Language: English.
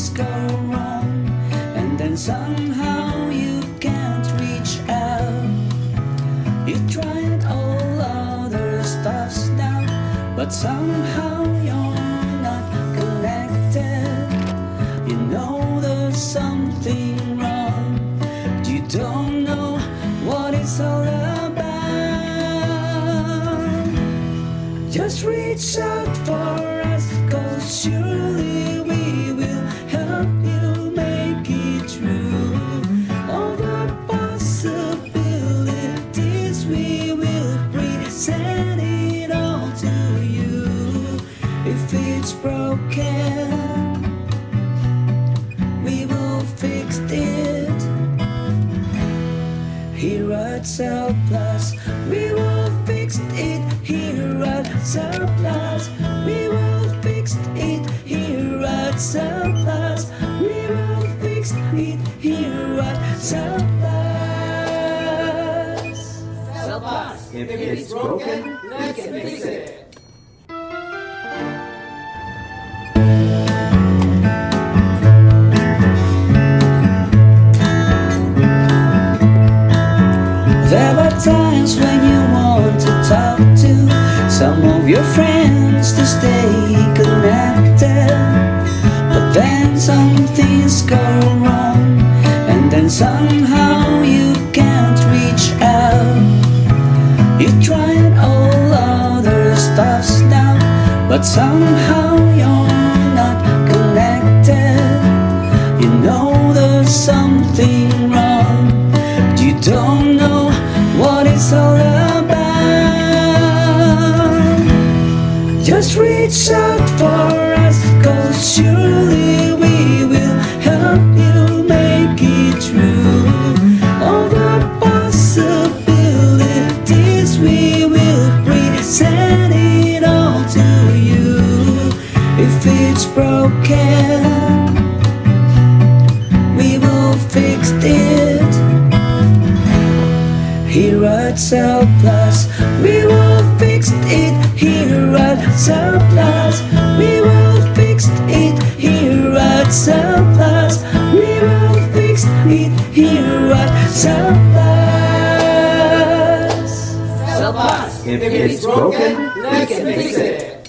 things go wrong, and then somehow you can't reach out. You tried all other stuffs now, but somehow you're not connected. You know there's something wrong, you don't know what it's all about. Just reach out for us, 'cause surely we will help you make it through. All the possibilities, we will present it all to you. If it's broken, we will fix it. Here at Cell Plus, we will fix it. Here at Cell Plus, we will fix it. Here at Cell Plus, we will fix it. Here at Cell Plus. Cell Plus. If it's broken, let's fix it. There are times when you want to talk to some of your friends to stay connected, but then some things go wrong, and then somehow you can't reach out. You tried all other stuffs now, but somehow you're not connected. You know there's something wrong, you don't know what it's all about. Just reach out for us, 'cause surely we will help you make it through. All the possibilities, we will present it all to you. If it's broken, we will fix it. Here at Cell Plus, we will fix it. Here at Cell Plus, we will fix it. Here at Cell Plus, we will fix it. Here at Cell Plus. Cell Plus. If it's broken, let's fix it.